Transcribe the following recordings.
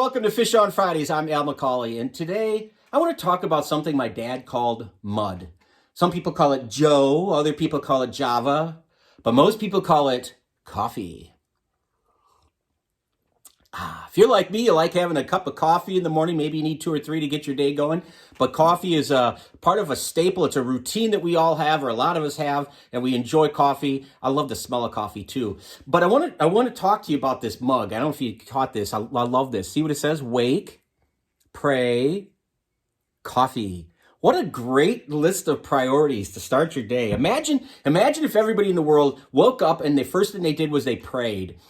welcome to Fish on Fridays. I'm Al McCauley, and today I want to talk about something my dad called mud. Some people call it Joe, other people call it Java, but most people call it coffee. If you're like me, you like having a cup of coffee in the morning. Maybe you need 2 or 3 to get your day going. But coffee is a part of a staple. It's a routine that we all have, or a lot of us have, and we enjoy coffee. I love the smell of coffee too. But I want to talk to you about this mug. I don't know if you caught this. I love this. See what it says? Wake, pray, coffee. What a great list of priorities to start your day. Imagine if everybody in the world woke up and the first thing they did was they prayed.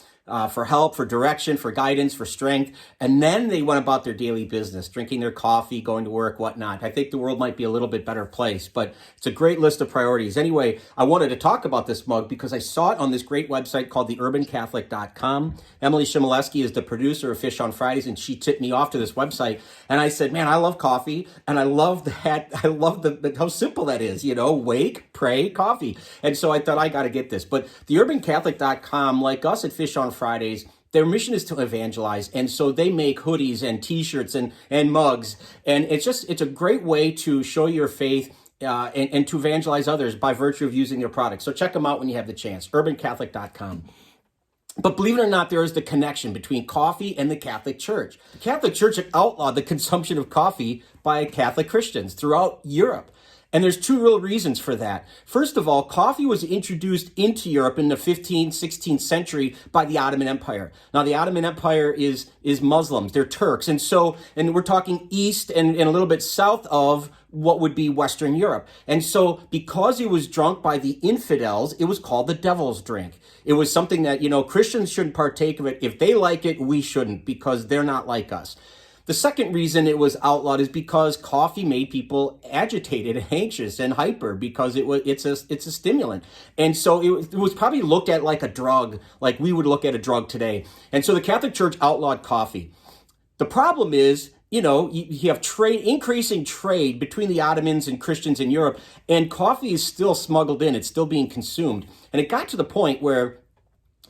For help, for direction, for guidance, for strength. And then they went about their daily business, drinking their coffee, going to work, whatnot. I think the world might be a little bit better place, but it's a great list of priorities. Anyway, I wanted to talk about this mug because I saw it on this great website called theurbancatholic.com. Emily Shimoleski is the producer of Fish on Fridays, and she tipped me off to this website. And I said, man, I love coffee, and I love that. I love how simple that is, wake, pray, coffee. And so I thought I got to get this. But theurbancatholic.com, like us at Fish on Fridays, their mission is to evangelize, and so they make hoodies and t-shirts and mugs, and it's a great way to show your faith and to evangelize others by virtue of using their products. So check them out when you have the chance, urbancatholic.com. But believe it or not, there is the connection between coffee and the Catholic Church. The Catholic Church had outlawed the consumption of coffee by Catholic Christians throughout Europe. And there's 2 real reasons for that. First of all, coffee was introduced into Europe in the 15th, 16th century by the Ottoman Empire. Now, the Ottoman Empire is Muslims. They're Turks. And we're talking east and a little bit south of what would be Western Europe. And so because it was drunk by the infidels, it was called the devil's drink. It was something that, Christians shouldn't partake of it. If they like it, we shouldn't, because they're not like us. The second reason it was outlawed is because coffee made people agitated and anxious and hyper because it's a stimulant. And so it was probably looked at like a drug, like we would look at a drug today. And so the Catholic Church outlawed coffee. The problem is, you have increasing trade between the Ottomans and Christians in Europe, and coffee is still smuggled in. It's still being consumed. And it got to the point where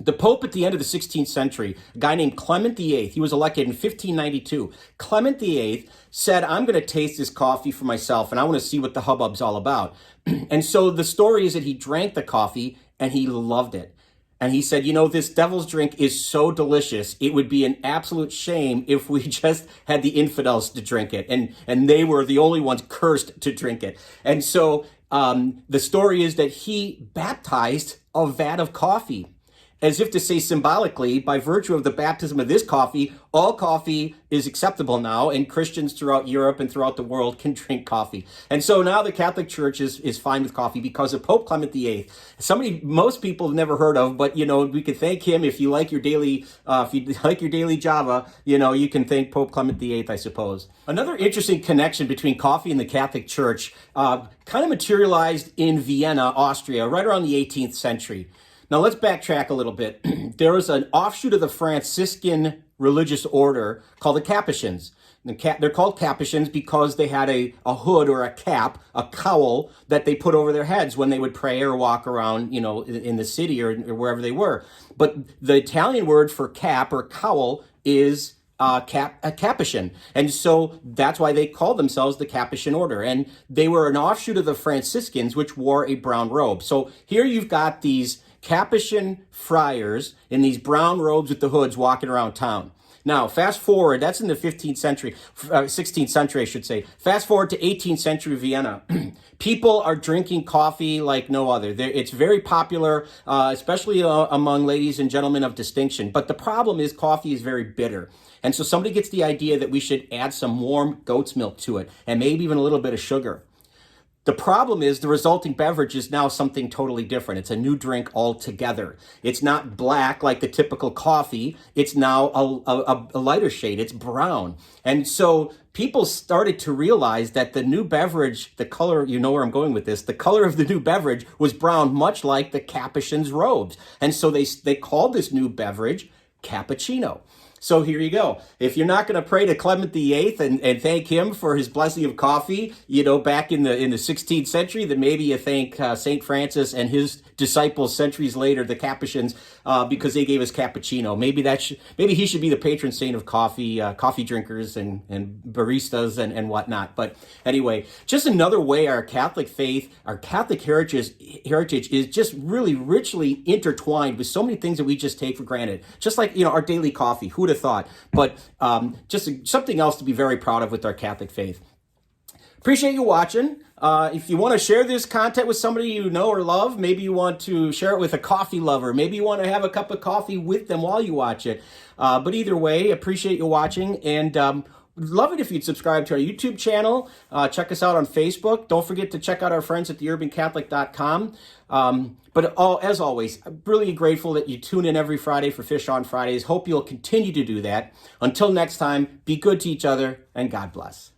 the Pope at the end of the 16th century, a guy named Clement VIII, he was elected in 1592. Clement VIII said, I'm going to taste this coffee for myself, and I want to see what the hubbub's all about. And so the story is that he drank the coffee, and he loved it. And he said, this devil's drink is so delicious, it would be an absolute shame if we just had the infidels to drink it. And they were the only ones cursed to drink it. And so the story is that he baptized a vat of coffee, as if to say symbolically, by virtue of the baptism of this coffee, all coffee is acceptable now, and Christians throughout Europe and throughout the world can drink coffee. And so now the Catholic Church is fine with coffee because of Pope Clement VIII. Somebody most people have never heard of, but we can thank him if you like your daily Java. You can thank Pope Clement VIII, I suppose. Another interesting connection between coffee and the Catholic Church kind of materialized in Vienna, Austria, right around the 18th century. Now, let's backtrack a little bit. There was an offshoot of the Franciscan religious order called the Capuchins. They're called Capuchins because they had a hood or a cap, a cowl that they put over their heads when they would pray or walk around, in the city or wherever they were. But the Italian word for cap or cowl is a Capuchin. And so that's why they called themselves the Capuchin order. And they were an offshoot of the Franciscans, which wore a brown robe. So here you've got these Capuchin friars in these brown robes with the hoods walking around town. Now, fast forward, that's in the 16th century, I should say. Fast forward to 18th century Vienna. People are drinking coffee like no other. It's very popular, especially among ladies and gentlemen of distinction. But the problem is coffee is very bitter. And so somebody gets the idea that we should add some warm goat's milk to it and maybe even a little bit of sugar. The problem is the resulting beverage is now something totally different. It's a new drink altogether. It's not black like the typical coffee. It's now a lighter shade. It's brown. And so people started to realize that the new beverage, the color, where I'm going with this, the color of the new beverage was brown, much like the Capuchins' robes. And so they called this new beverage cappuccino. So here you go. If you're not going to pray to Clement VIII and thank him for his blessing of coffee, back in the 16th century, then maybe you thank St. Francis and his disciples centuries later, the Capuchins, because they gave us cappuccino. Maybe he should be the patron saint of coffee drinkers and baristas and whatnot. But anyway, just another way our Catholic faith, our Catholic heritage is just really richly intertwined with so many things that we just take for granted. Just like our daily coffee. Who would have thought? But just something else to be very proud of with our Catholic faith. Appreciate you watching. If you want to share this content with somebody you know or love, maybe you want to share it with a coffee lover. Maybe you want to have a cup of coffee with them while you watch it. But either way, appreciate you watching, and love it if you'd subscribe to our YouTube channel. Check us out on Facebook. Don't forget to check out our friends at theurbancatholic.com. But as always, I'm really grateful that you tune in every Friday for Fish on Fridays. Hope you'll continue to do that. Until next time, be good to each other, and God bless.